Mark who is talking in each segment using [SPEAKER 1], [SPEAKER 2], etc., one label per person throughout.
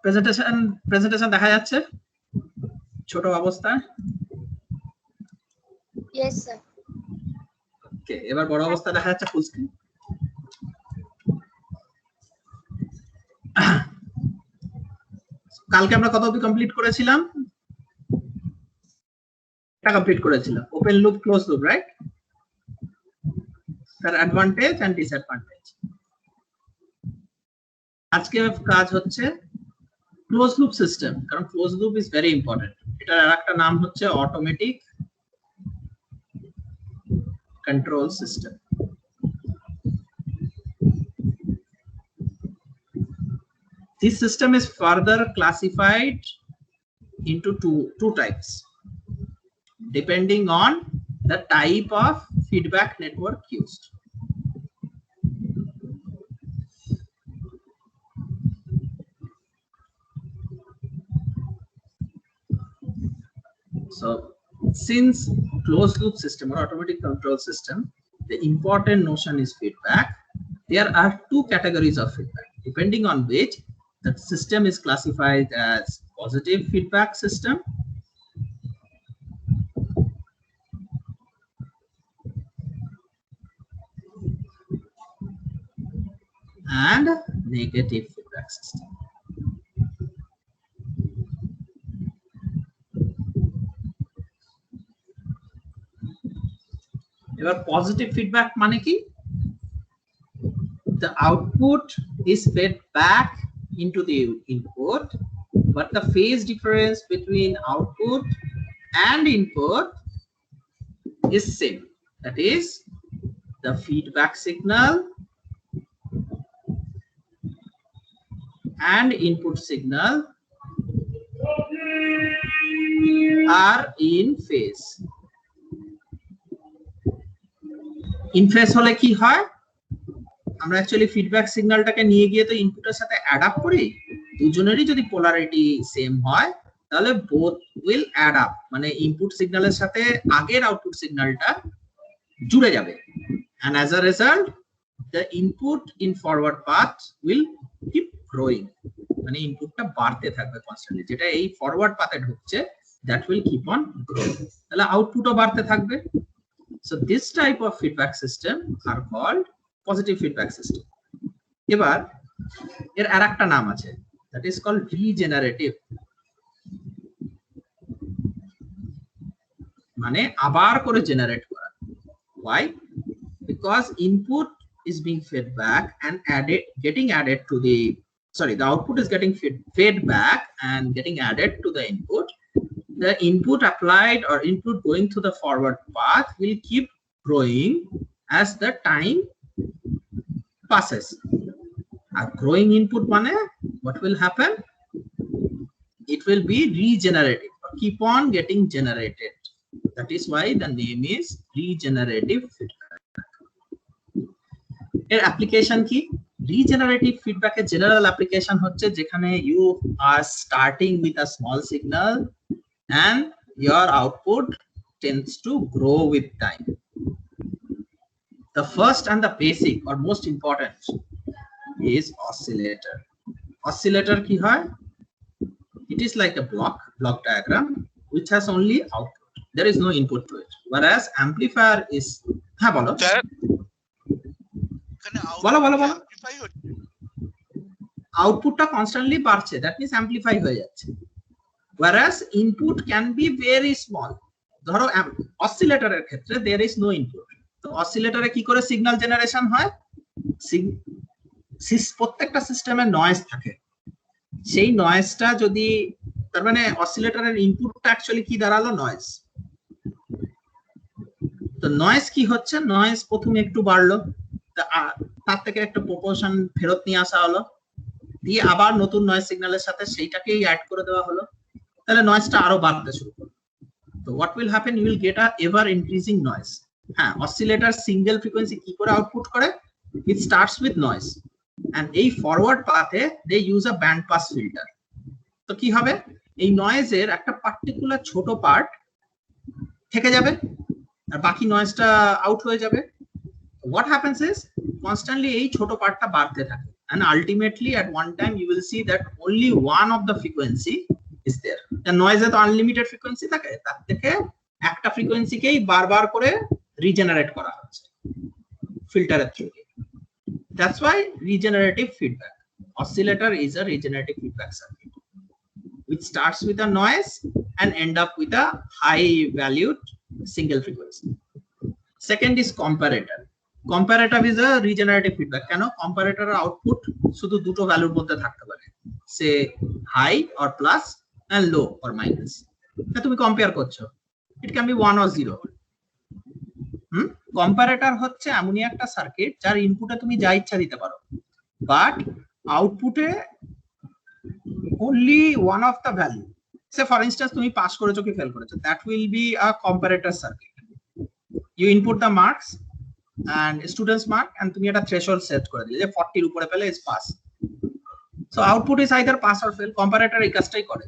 [SPEAKER 1] Presentation দেখা যাচ্ছে ছোট অবস্থায়?
[SPEAKER 2] Yes, sir.
[SPEAKER 1] ওকে, এবার বড় অবস্থা দেখা যাচ্ছে ফুল স্ক্রিন। কালকে আমরা কত অবধি কমপ্লিট করেছিলাম? এটা কমপ্লিট করেছিলাম, open loop close loop, right? তার অ্যাডভান্টেজ এন্ড ডিসঅ্যাডভান্টেজ। আজকে কাজ হচ্ছে ক্লোজ লুপ সিস্টেম, কারণ close loop is very important. এটার আরেকটা নাম হচ্ছে automatic control system. This system is further classified into two types depending on the type of feedback network used. So since closed loop system or automatic control system, the important notion is feedback. There are two categories of feedback depending on which the system is classified as positive feedback system and negative feedback system. এবার positive feedback মানে কি? The output is fed back into the input, but the phase difference between output and input is same. That is, the feedback signal and input signal are in phase. In phase হলে কি হয়? আমরা actually feedback সিগন্যালটাকে নিয়ে গিয়ে তো ইনপুটের সাথে add up করি। দুজনেরই যদি পোলারিটি সেম হয় তাহলে বোথ উইল অ্যাড আপ, মানে ইনপুট সিগন্যালের সাথে আগের আউটপুট সিগন্যালটা জুড়ে যাবে। and as a result the input in forward path will keep growing, মানে ইনপুটটা বাড়তে থাকবে কনস্ট্যান্টলি, যেটা এই ফরওয়ার্ড পাথে ঢুকছে that will keep on growing, তাহলে আউটপুটও বাড়তে থাকবে। So this type of feedback system are called positive feedback system. এবার এর আরেকটা নাম আছে, that is called regenerative, মানে আবার করে জেনারেট করা। Why? Because input is being fed back and getting added to the output is getting fed back and getting added to the input. The input applied or input going to the forward path will keep growing as the time passes. A growing input mane what will happen? It will be regenerative or keep on getting generated. That is why the name is regenerative feedback. এর application কি? Regenerative ফিডব্যাকের general application হচ্ছে যেখানে you are starting with a small signal and your output tends to grow with time. The first and the basic or most important is oscillator. Oscillator ki hoy? It is like a block diagram which has only output. There is no input to it. Whereas amplifier is bolo output ta constantly বাড়ছে, that means amplify হয়ে যাচ্ছে। Whereas input can be very small. ধরো অসিলেটরের ক্ষেত্রে there is no input, তো অসিলেটরে কি করে signal generation হয়? প্রত্যেকটা সিস্টেমে নয়েজ থাকে, সেই নয়েজটা যদি, তার মানে অসিলেটরের ইনপুটটা অ্যাকচুয়ালি কি দাঁড়ালো? নয়েজ। তো নয়েজ কি হচ্ছে? নয়েজ প্রথমে একটু বাড়লো, তার থেকে একটা প্রপোর্শন ফেরত নিয়ে আসা হলো, দিয়ে আবার নতুন নয়েজ সিগন্যালের সাথে সেইটাকেই অ্যাড করে দেওয়া হলো, তাহলে নয়েজটা আরো বাড়তে শুরু করবে। তো what will happen? You will get a ever increasing noise. হ্যাঁ, অসিলেটর সিঙ্গেল ফ্রিকোয়েন্সি কি করে আউটপুট করে? It starts with noise and এই ফরওয়ার্ড পাথে they use a band pass filter. তো কি হবে? এই নয়েজের একটা পার্টিকুলার ছোট পার্ট থেকে যাবে আর বাকি নয়েজটা আউট হয়ে যাবে। হোয়াট হ্যাপেন্স ইজ কনস্ট্যান্টলি এই ছোট পার্টটা বাড়তে থাকে, and ultimately at one time you will see that only one of the frequency is there. The noise is unlimited frequency থাকে, তার থেকে একটা ফ্রিকোয়েন্সিকেই বারবার করে রিজেনারেট করা হচ্ছে ফিল্টারের through. That's why regenerative feedback. Oscillator is a regenerative feedback circuit, which starts with a noise and end up with a high valued single frequency. Second is comparator. Comparator is a regenerative feedback. কেন? Comparator output শুধু দুটো ভ্যালুর মধ্যে থাকতে পারে, সে high or plus and low or minus. তুমি compare করছো, it can be 1 or 0. Comparator হচ্ছে এমনই একটা সার্কিট যার ইনপুটে তুমি যা ইচ্ছা দিতে পারো, বাট আউটপুটে only one of the value. Say for instance তুমি পাস করেছো কি ফেল করেছো, that will be a comparator circuit. You input the marks and students mark and তুমি একটা threshold set করে দিলে যে 40 এর উপরে পেলে is pass. So output is either pass or fail. Comparator এই কাজটাই করে।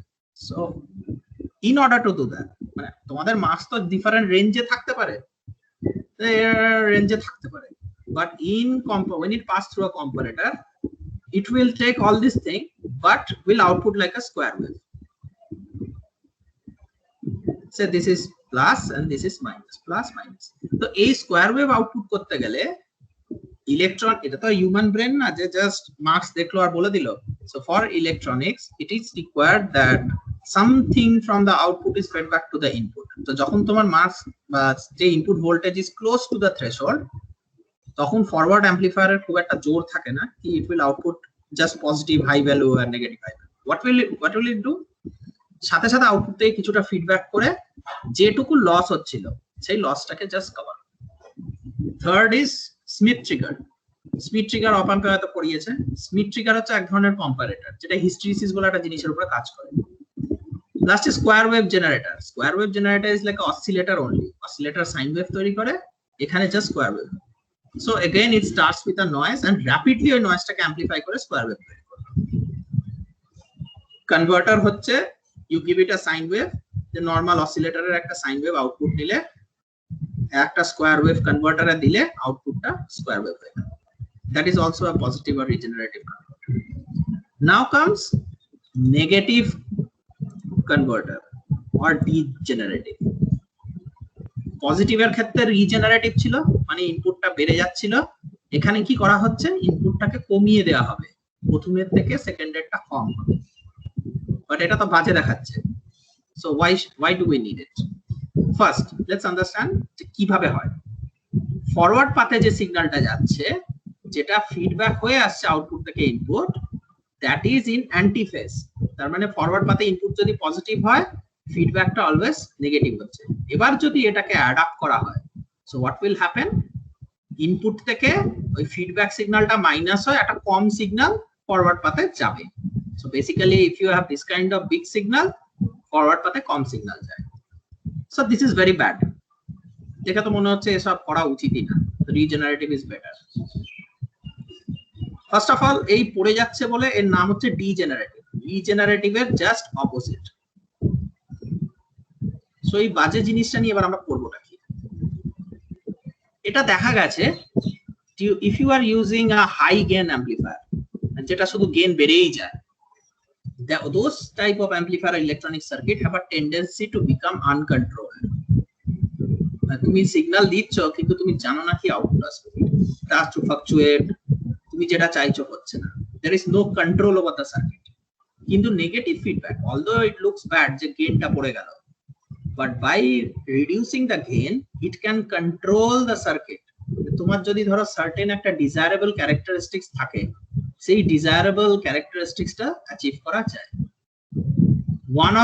[SPEAKER 1] So in order to do that, মানে তোমাদের মার্কস তো ডিফারেন্ট রেঞ্জে থাকতে পারে, রেঞ্জে থাকতে পারে, but when it pass through a comparator, it will take all this thing but will output like a square wave. Say this is plus and this is minus, plus minus. So a square wave output করতে গেলে electron, এটা তো human brain না যে just marks দেখলো আর বলে দিল। So for electronics it is required that something from the output is fed back to the input. So যখন তোমার মার্কস বা যে input voltage is close to the threshold, তখন ফরওয়ার্ড অ্যাম্পলিফায়ারের খুব একটা জোর থাকে না কি it will output just positive high value or negative high value. What will it do? সাথে সাথে আউটপুট থেকে কিছুটা ফিডব্যাক করে যেটুকু লস হচ্ছিল সেই লসটাকে just cover. Third is Schmitt trigger. Schmitt trigger op অ্যাম্পে হয়তো পড়িয়েছে। স্মিথ ট্রিগার হচ্ছে এক ধরনের কম্পারেটর যেটা হিস্টেরিসিস বলে একটা জিনিসের উপরে কাজ করে। Last is square wave generator. Square wave generator is like oscillator only. Oscillator sine wave তৈরি করে, এখানে just square wave. So again it starts with a noise and rapidly ওই নয়েজটাকে অ্যাম্পলিফাই করে স্কোয়ার ওয়েভ তৈরি করে। কনভার্টার হচ্ছে you give it a sine wave, the normal oscillator এর একটা sine wave output নিলে একটা স্কোয়ার ওয়েভ কনভার্টারে দিলে আউটপুটটা স্কোয়ার ওয়েভ হয়। That is also a positive or regenerative converter. Now comes negative converter or degenerative. পজিটিভের ক্ষেত্রে regenerative ছিল, মানে ইনপুটটা বেড়ে যাচ্ছিল, এখানে কি করা হচ্ছে ইনপুটটাকে কমিয়ে দেওয়া হবে, প্রথমের থেকে সেকেন্ডেরটা কম হবে, বাট এটা তো বাজে দেখাচ্ছে। So why do we need it? First let's understand কিভাবে হয়। ফরওয়ার্ড পাথে যে সিগন্যালটা যাচ্ছে, যেটা ফিডব্যাক হয়ে আসছে আউটপুট থেকে input, that is in anti phase. তার মানে ফরওয়ার্ড পাথে ইনপুট যদি পজিটিভ হয়, ফিডব্যাকটা অলওয়েজ নেগেটিভ হচ্ছে। এবার যদি এটাকে অ্যাডাপ্ট করা হয়, so what will happen, input থেকে ওই ফিডব্যাক সিগন্যালটা মাইনাস হয়, একটা কম সিগন্যাল ফরওয়ার্ড পাথে যাবে। So basically if you have this kind of big signal, forward পাথে কম সিগন্যাল যায়। So this is very bad. দেখে তো মনে হচ্ছে এসব করা উচিতই না। Regenerative is better. First of all এই পড়ে যাচ্ছে বলে এর নাম হচ্ছে ডিজেনারেটিভ। রিজেনারেটিভের জাস্ট অপোজিট। সো এই বাজে জিনিসটা নিয়ে এবার আমরা পড়বোটা কি। এটা দেখা গেছে if you are using a high gain amplifier, যেটা শুধু গেইন বেড়েই যায়, those type of amplifier electronic circuit have a tendency to become uncontrolled. তুমি সিগন্যাল দিচ্ছ কিন্তু তুমি জানো না কি আউটপুট আসবে, টাচ টু ফ্লাকচুয়েট, তুমি যেটা চাইছো হচ্ছে না, there is no control over the circuit. কিন্তু negative feedback, although it looks bad যে গেইনটা পড়ে গেল, but by reducing the gain it can control the circuit. তোমার যদি ধরো সার্টেন একটা ডিজায়ারেবল ক্যারেক্টারিস্টিক্স থাকে, সেই ডিজায়ারেবল ক্যারেক্টারিস্টিক্সটা অ্যাচিভ করা যায়। one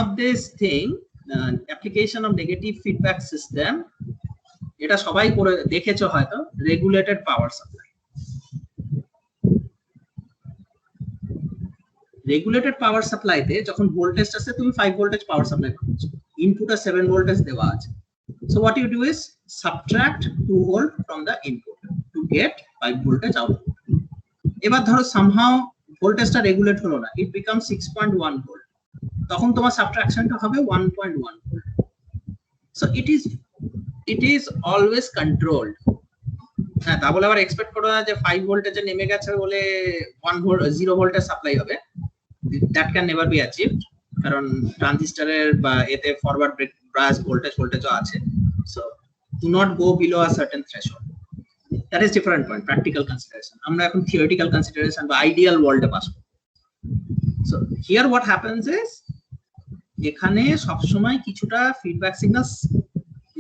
[SPEAKER 1] of this thing application of negative feedback system, এটা সবাই করে দেখেছো হয়তো, রেগুলেটেড পাওয়ার সাপ্লাই। রেগুলেটেড পাওয়ার সাপ্লাইতে যখন ভোল্টেজ আছে, তুমি 5 ভোল্টেজ পাওয়ার সাপ্লাই করছো, ইনপুটে 7 ভোল্টেজ দেওয়া আছে। So what you do is subtract 2 volt from the input to get 5 voltage output. এবার ধরো সামহাউ ভোল্টেজটা রেগুলেট হলো না, ইট বিকাম 6.1 ভোল্ট, তখন তোমার সাবট্রাকশনটা হবে 1.1 volt. So it is always controlled. হ্যাঁ, তা বলে আবার এক্সপেক্ট করো না যে 5 ভোল্টেজে নেমে গেছে বলে 1 ভোল্ট 0 ভোল্টের সাপ্লাই হবে। That can never be achieved, কারণ ট্রানজিস্টরের বা এতে ফরওয়ার্ড ব্রাশ ভোল্টেজও আছে। So do not go below a certain threshold. That is different point, practical consideration. আমরা এখন থিওরিটিক্যাল কনসিডারেশন বা আইডিয়াল ওয়ার্ল্ডে পাস করব। So here what happens is, এখানে সবসময় কিছুটা ফিডব্যাক সিগন্যালস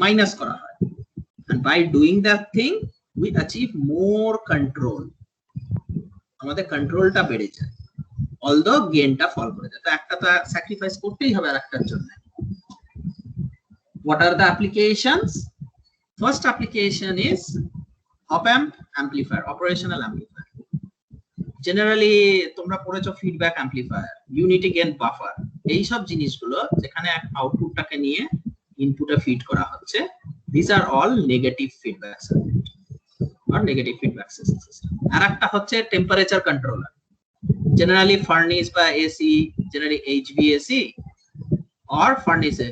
[SPEAKER 1] মাইনাস করা হয়, and by doing that thing we achieve more control. আমাদের কন্ট্রোলটা বেড়ে যায়, although গেইনটা ফল করে যায়। তো একটা তো স্যাক্রিফাইস করতেই হবে আরেকটার জন্য। What are the applications? First application is op-amp amplifier, operational amplifier. Generally তোমরা পড়েছো feedback amplifier, unity gain buffer, এই সব জিনিসগুলো যেখানে আউটপুটটাকে নিয়ে ইনপুটে ফিড করা হচ্ছে, these are all negative feedback circuit or negative feedback system. আর একটা হচ্ছে টেম্পারেচার কন্ট্রোলার, জেনারেলি ফার্নেস বা এসি, জেনারেলি এইচভিএসি or ফার্নেসে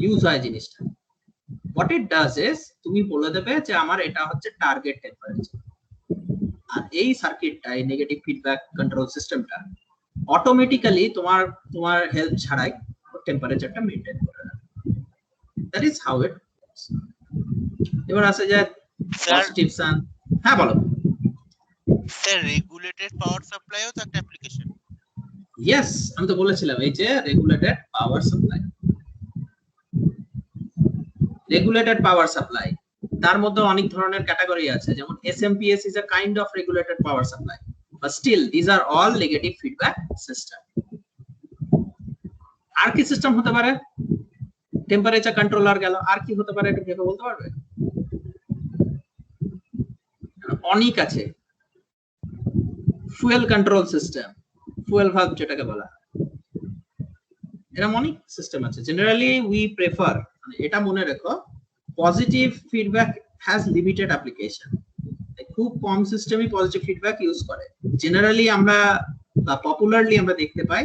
[SPEAKER 1] ইউজ হয় জিনিসটা। what it does is, তুমি বলে দেবে যে আমার এটা হচ্ছে টার্গেট টেম্পারেচার, আর এই সার্কিটটা, এই নেগেটিভ ফিডব্যাক কন্ট্রোল সিস্টেমটা অটোমেটিক্যালি তোমার হেল্প ছাড়াই টেম্পারেচারটা মেইনটেইন করে রাখে। That is how it works. এবার আসে যায় পজিটিভ সান। হ্যাঁ বলো
[SPEAKER 2] স্যার, রেগুলেটেড পাওয়ার সাপ্লাইও তো একটা অ্যাপ্লিকেশন।
[SPEAKER 1] ইয়েস, আমি তো বলেছিলাম এই যে regulated power supply. Regulated power supply, তার মধ্যে অনেক ধরনের ক্যাটাগরি আছে, যেমন SMPS is a kind of regulated power supply, but still this are all negative feedback system. আর কি সিস্টেম হতে পারে? টেম্পারেচার কন্ট্রোলার গেল, আর কি হতে পারে একটু ভেবে বলতে পারবে? অনেক আছে, fuel control system, fuel valve যেটাকে বলা, এরকম অনেক সিস্টেম আছে। জেনারেলি উই প্রেফার, এটা মনে রেখো, positive feedback has limited application. খুব কম সিস্টেমই পজিটিভ ফিডব্যাক ইউজ করে। জেনারেলি আমরা বা পপুলারলি আমরা দেখতে পাই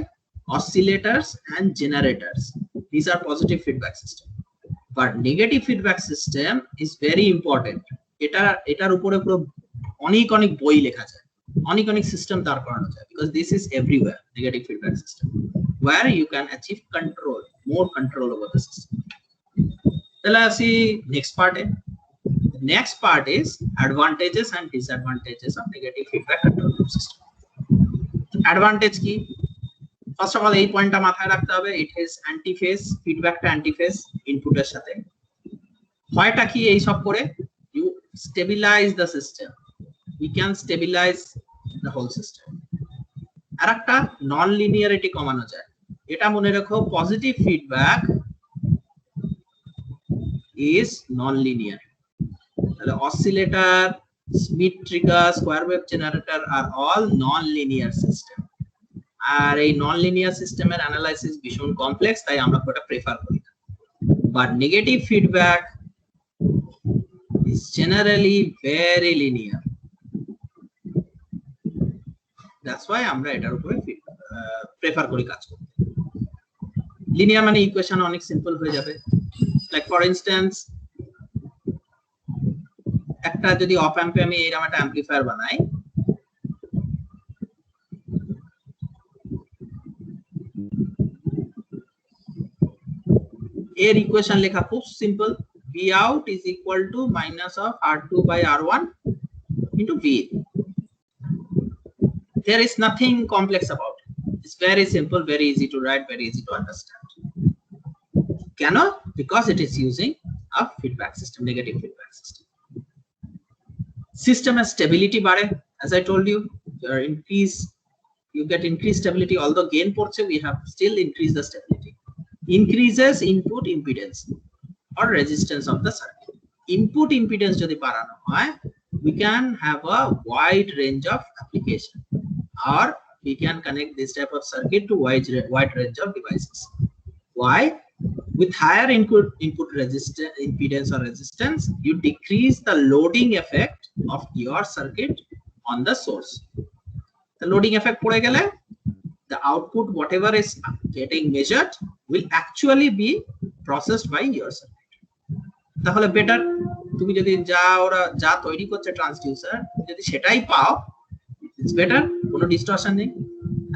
[SPEAKER 1] oscillators and generators, these are positive feedback system, but negative feedback system is very important. এটার উপরে পুরো অনেক বই লেখা যায়, অনেক সিস্টেম দাঁড় করানো যায়, because this is everywhere, negative feedback system, where you can achieve control, more control over the system. তাহলে আসি নেক্সট পার্টে। Next part is advantages and disadvantages of negative feedback control system. Advantage কি? First of all এই পয়েন্টটা মাথায় রাখতে হবে, it is অ্যান্টিফেজ, ফিডব্যাকটা অ্যান্টিফেজ ইনপুটের সাথে। হয়টা কি এই সব করে? You stabilise the system, we can stabilise the whole system. আর একটা নন লিনিয়ারিটি কমানো যায়। এটা মনে রাখো, পজিটিভ ফিডব্যাক is non-linear. তাহলে oscillator, Schmitt trigger, square wave generator আর অল non-linear সিস্টেম। আর এই non-linear সিস্টেমের অ্যানালাইসিস ভীষণ কমপ্লেক্স, তাই আমরা ওটা প্রেফার করি না। But negative feedback is generally very linear. That's why আমরা এটার উপরে প্রেফার করি কাজ করতে। লিনিয়ার মানে ইকুয়েশন অনেক সিম্পল হয়ে যাবে। লাইক ফর ইনস্ট্যান্স, একটা যদি অপ অ্যাম্পে আমি এরকম একটা অ্যাম্পলিফায়ার বানাই, এর ইকুয়েশন লেখা খুব simple, V out is equal to minus of R2 by R1 into V. There is nothing complex about it. It's very simple, very easy to write, very easy to understand. Can? Because it is using a feedback system, negative feedback system. System has stability bare, as I told you, you get increased stability, although gain portion we have still increased the stability. Increases input impedance or resistance of the circuit. Input impedance jodi barano hoy, we can have a wide range of application, or we can connect this type of circuit to wide range of devices. Why? With higher input resistance, impedance or resistance, you decrease the loading effect of your circuit on the source. The loading effect pore gele, the output whatever is getting measured will actually be processed by your circuit. তাহলে better. তুমি যদি ওরা যা তৈরি করছে transducer যদি সেটাই পাও, ইটস বেটার, কোনো ডিস্টরশন নেই।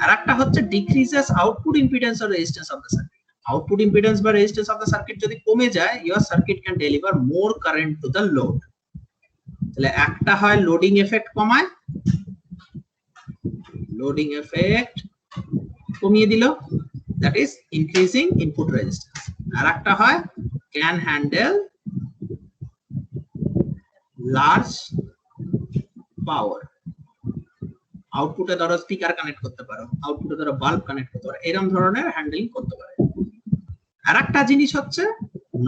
[SPEAKER 1] আর একটা হচ্ছে decreases output impedance or resistance of the circuit. Output impedance বা রেজিস্ট্যান্স অফ দ্য সার্কিট যদি কমে যায়, your circuit can deliver more current to the load. তাহলে একটা হয় লোডিং এফেক্ট কমায়, লোডিং এফেক্ট কমিয়ে দিল, that is increasing input resistance. আর একটা হয় ক্যান হ্যান্ডেল লার্জ পাওয়ার। আউটপুটে ধরো স্পিকার কানেক্ট করতে পারো, আউটপুটে ধরো বাল্ব কানেক্ট করতে পারো, এরকম ধরনের হ্যান্ডেলিং করতে পারে। আর একটা জিনিস হচ্ছে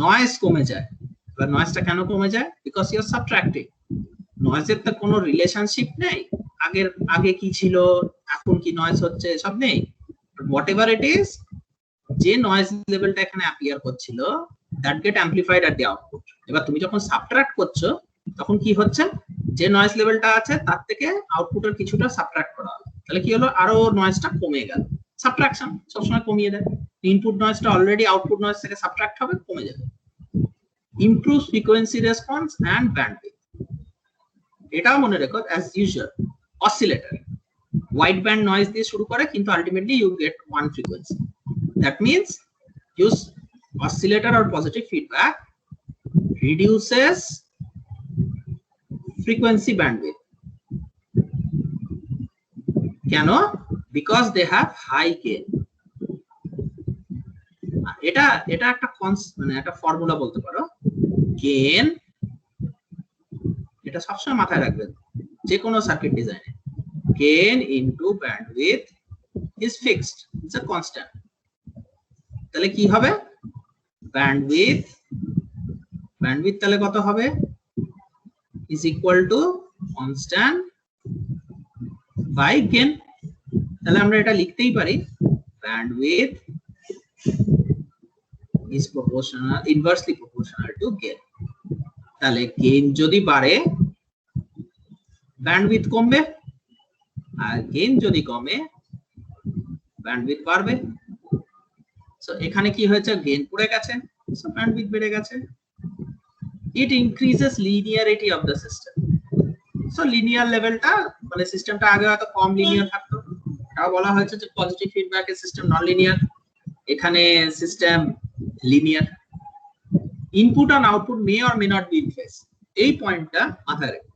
[SPEAKER 1] নয়েজ কমে যায়। এবার নয়েজটা কেন কমে যায়? বিকজ ইউ আর সাবট্রাক্টিং। নয়েজের তো কোনো রিলেশনশিপ নেই, আগে কি ছিল এখন কি নয়েজ হচ্ছে সব নেই। হোয়াট এভার ইট ইজ, যে নয়েজ লেভেলটা এখানে অ্যাপিয়ার করছিল that get amplified at the output. এবার তুমি যখন সাবট্রাক্ট করছো তখন কি হচ্ছে, যে নয়েজ লেভেলটা আছে তার থেকে আউটপুটের কিছুটা সাবট্রাক্ট করা হলো, তাহলে কি হলো, আরো নয়েজটা কমে গেল। সাবট্রাকশন সবসময় কমিয়ে দেয়। ইনপুট নয়েজটা অলরেডি আউটপুট নয়েজ থেকে সাবট্রাক্ট হবে, কমে যাবে। Improve frequency response and bandwidth. এটাও মনে রেখো, as usual oscillator wide band noise দিয়ে শুরু করে, কিন্তু ultimately you get one frequency. That means use oscillator or positive feedback reduces frequency bandwidth. কেন? because they have high gain. এটা একটা মানে একটা ফর্মুলা বলতে পারো, গেইন। এটা সবসময় মাথায় রাখবেন যে কোনো সার্কিট ডিজাইনে, gain into bandwidth is fixed, it's a constant. তাহলে কি হবে, ব্যান্ডউইথ তাহলে কত হবে, is equal to constant by gain. তাহলে আমরা এটা লিখতেই পারি, bandwidth is proportional, inversely proportional to gain. তাহলে গেইন যদি বাড়ে ব্যান্ডউইথ কমবে, আর গেইন যদি কমে ব্যান্ডউইথ বাড়বে। সো এখানে কি হয়েছে, গেইন পড়ে গেছে, সো ব্যান্ডউইথ বেড়ে গেছে। It increases linearity of the system. So linear লেভেলটা, মানে সিস্টেমটা আগে হয়তো কম লিনিয়ার থাকতো, তাও বলা হয়েছে যে পজিটিভ ফিডব্যাকের সিস্টেম নন লিনিয়ার, এখানে system linear. Input and output may or may not be in phase, এই পয়েন্টটা মাথায় রাখো।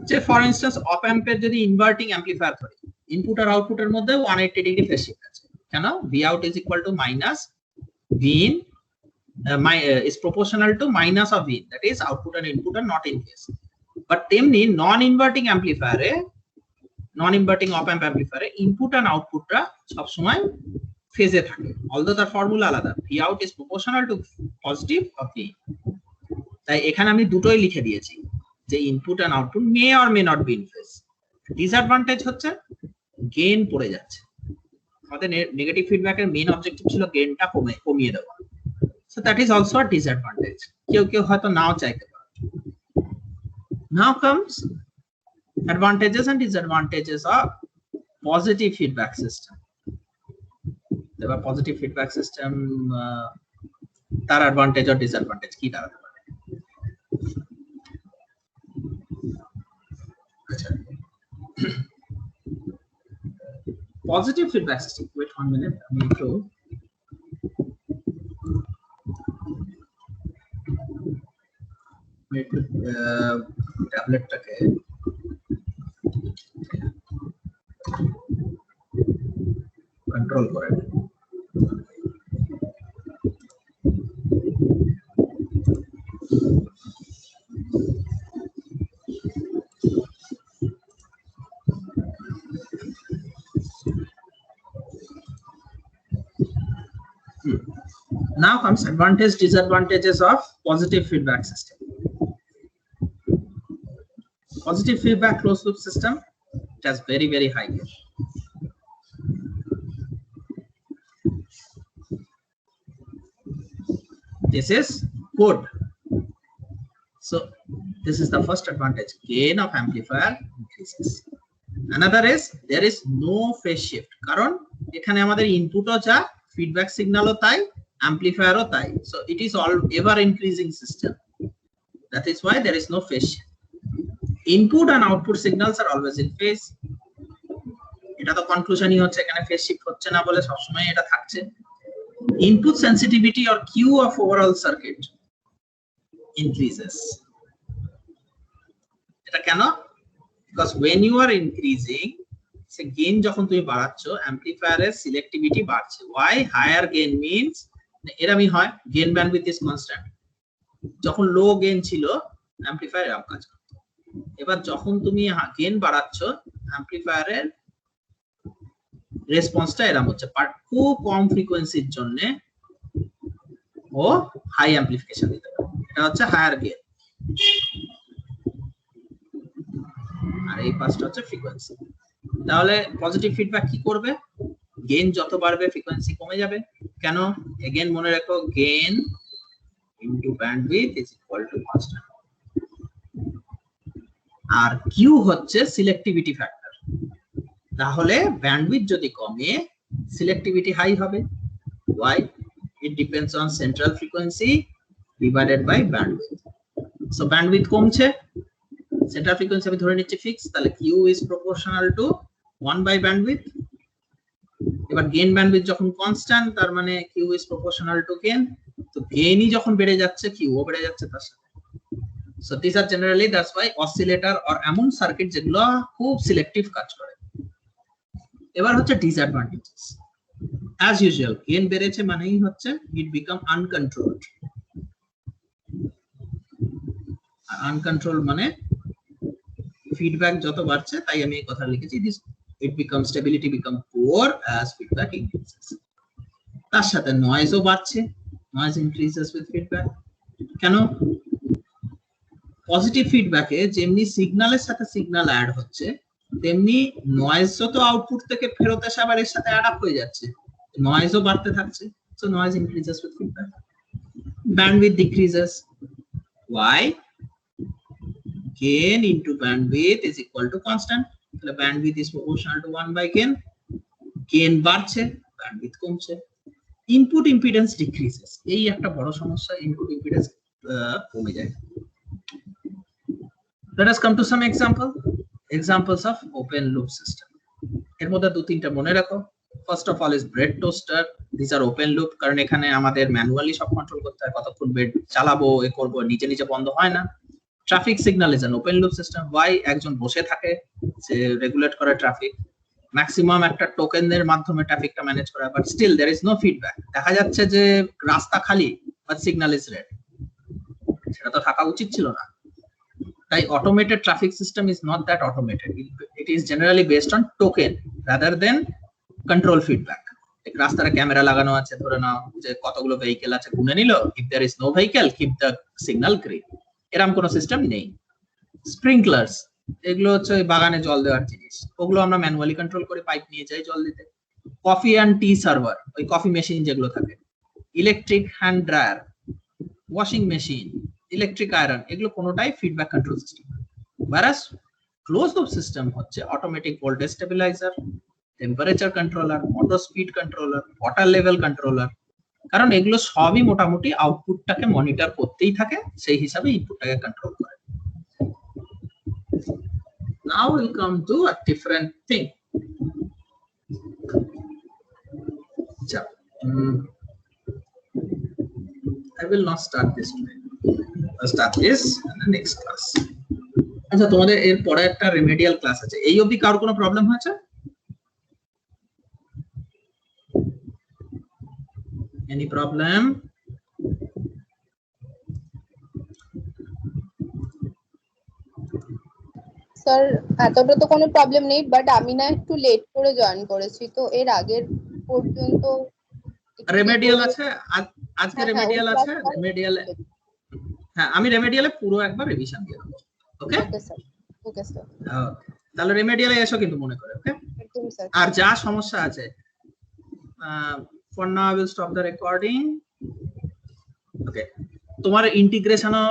[SPEAKER 1] যে ফর ইনস্ট্যান্স অপ অ্যাম্পের যদি ইনভার্টিং অ্যাম্পলিফায়ার ধরি, ইনপুট আর আউটপুটের মধ্যে 180 ডিগ্রি ফেজ শিফট আছে। কেন? V out is equal two minus V in, is proportional to minus of v, that is output and input are not in phase. But তেমনি non inverting অ্যাম্পলিফায়ারে, non inverting op amp অ্যাম্পলিফায়ারে input and আউটপুটটা সব সময় ফেজে থাকে, although তার formula আলাদা, V out is proportional to positive of V. তাই এখানে আমি দুটোই লিখে দিয়েছি যে input and output may or may not be in phase. Disadvantage হচ্ছে গেইন পড়ে যাচ্ছে। আমাদের নেগেটিভ ফিডব্যাকের মেইন অবজেক্টিভ ছিল গেইনটা কমিয়ে দেওয়া। So that is also a disadvantage. কেউ হয়তো নাও চাইতে পারে। Now comes advantages and disadvantages of positive feedback system. The positive feedback system তার advantage or disadvantage কি দাঁড়াতে পারে? Positive feedback system. Wait 1 minute. আমি একটু ট্যাবলেটটাকে কন্ট্রোল করে। Now comes advantage, disadvantages of positive feedback system. Positive feedback closed loop system, it has very high gain. This is good. So this is the first advantage, gain of amplifier increases. Another is there is no phase shift, কারণ এখানে আমাদের ইনপুটও যা feedback সিগন্যালও তাই, amplifier ও তাই। So it is all ever increasing system. That is why there is no phase shift. Input and output signals are always in phase. এটা তো কনক্লুশনই হচ্ছে, এখানে ফেজ শিফট হচ্ছে না বলে সবসময় এটা থাকছে। Input sensitivity or Q of overall circuit increases. এটা কেন? Because when you are increasing, say gain যখন তুমি বাড়াচ্ছ, অ্যাম্পলিফায়ারের সিলেক্টিভিটি বাড়ছে। Why? Higher gain means এরকমই হয়, গেইন ব্যান্ডউইথ ইজ কনস্ট্যান্ট। যখন লো গেইন ছিল অ্যাম্পলিফায়ার এরকম কাজ করত। এবার যখন তুমি গেইন বাড়াচ্ছ, অ্যাম্পলিফায়ারের রেসপন্সটা এরকম হচ্ছে, বাট খুব কম ফ্রিকোয়েন্সির জন্য ও হাই অ্যাম্পলিফিকেশন দিতে পারে। এটা হচ্ছে হায়ার গেইন, আর এই পাঁচটা হচ্ছে ফ্রিকোয়েন্সি। তাহলে পজিটিভ ফিডব্যাক কি করবে? গেইন যত বাড়বে ফ্রিকোয়েন্সি কমে যাবে। কেন? এগেইন মনে রাখো, gain into bandwidth is equal to constant. আর কিউ হচ্ছে সিলেক্টিভিটি ফ্যাক্টর। তাহলে ব্যান্ডউইথ যদি কমে, সিলেক্টিভিটি হাই হবে। Why? It depends on central frequency divided by bandwidth. So bandwidth কমছে, central frequency আমি ধরে নিচ্ছি ফিক্স, তাহলে Q is proportional to 1 by bandwidth. এবার gain bandwidth যখন কনস্ট্যান্ট, তার মানে Q is proportional to gain. তো গেইনই যখন বেড়ে যাচ্ছে, Q ও বেড়ে যাচ্ছে তার সাথে। So these are generally, that's why oscillator or এমন সার্কিট যেগুলো খুব সিলেক্টিভ কাজ করে। এবার হচ্ছে ডিসঅ্যাডভান্টেজেস। As usual, গেইন বেড়েছে মানেই হচ্ছে it become uncontrolled. Uncontrolled মানে ফিডব্যাক যত বাড়ছে, তাই আমি এই কথা লিখেছি, this it becomes stability become poor as feedback increases. তার সাথে নয়েজও বাড়ছে, noise increases with feedback. কেন? পজিটিভ ফিডব্যাকে যেমনি সিগন্যালের সাথে সিগন্যাল অ্যাড হচ্ছে, তেমনি নয়েজ যত আউটপুট থেকে ফেরত আসে আবার এর সাথে অ্যাড আপ হয়ে যাচ্ছে, নয়েজও বাড়তে থাকছে। So noise increases with feedback. Bandwidth decreases. Why? Gain into bandwidth is equal to constant. তাহলে bandwidth is proportional to 1 by gain. Gain বাড়ছে, bandwidth কমছে। Input impedance decreases. এই একটা বড় সমস্যা, input impedance কমে যায়। Let us come to some examples of open loop system. এর মধ্যে দু তিনটা মনে রাখো। First of all is bread toaster. These are open loop, কারণ এখানে আমাদের ম্যানুয়ালি সব কন্ট্রোল করতে হয়, কতক্ষণ ব্রেড চালাবো, এ করব, নিজে নিজে বন্ধ হয় না। Traffic signal is an open loop system. Why? একজন বসে থাকে, সে রেগুলেট করে ট্রাফিক, ম্যাক্সিমাম একটা টোকেনের মাধ্যমে ট্রাফিকটা ম্যানেজ করা, but still there is no feedback. দেখা যাচ্ছে যে রাস্তা খালি, বাট সিগন্যাল ইজ রেড। সেটা তো থাকা উচিত ছিল না। তাই automated traffic system is not that automated. It is generally based on token rather than control feedback. রাস্তার ক্যামেরা লাগানো আছে, ধরে নাও যে কতগুলো ভেহিকল আছে গুনে নিল, if there is no vehicle keep the signal green. এরকম কোনো সিস্টেম নেই। স্প্রিংকলার্স, এগুলো হচ্ছে ওই বাগানে জল দেওয়ার জিনিস, ওগুলো আমরা ম্যানুয়ালি কন্ট্রোল করে পাইপ নিয়ে যাই জল দিতে। কফি অ্যান্ড টি সার্ভার, ওই কফি মেশিন যেগুলো থাকে, electric hand dryer, washing machine, electric iron, এগুলো কোনোটাই feedback control system. whereas close loop system হচ্ছে automatic voltage stabiliser, temperature controller, motor speed controller, water level controller, কারণ এগুলো সবই মোটামুটি আউটপুটটাকে মনিটর করতেই থাকে, সেই হিসাবে ইনপুটটাকে কন্ট্রোল করে। Now we'll come to a different thing. I will not start this today. I'll start this in the next class. আচ্ছা, তোমাদের এর পরে একটা রেমেডিয়াল ক্লাস আছে। এই অবধি কারোর কোনো প্রবলেম হয়েছে? Any problem?
[SPEAKER 3] স্যার এতটা তো কোনো প্রবলেম নেই, বাট আমি না একটু লেট করে জয়েন করেছি, তো এর আগের পর্যন্ত
[SPEAKER 1] রেমেডিয়াল আছে আজকে। রেমেডিয়াল আছে, রেমেডিয়ালে হ্যাঁ আমি রেমেডিয়ালে পুরো একবার রিভিশন দিয়ে দেব। ওকে
[SPEAKER 3] ওকে স্যার। ওকে স্যার,
[SPEAKER 1] তাহলে রেমেডিয়ালে এসো কিন্তু মনে করে। ওকে,
[SPEAKER 3] একদম স্যার।
[SPEAKER 1] আর যা সমস্যা আছে, for now I will stop the recording. Okay, তোমার ইন্টিগ্রেশনও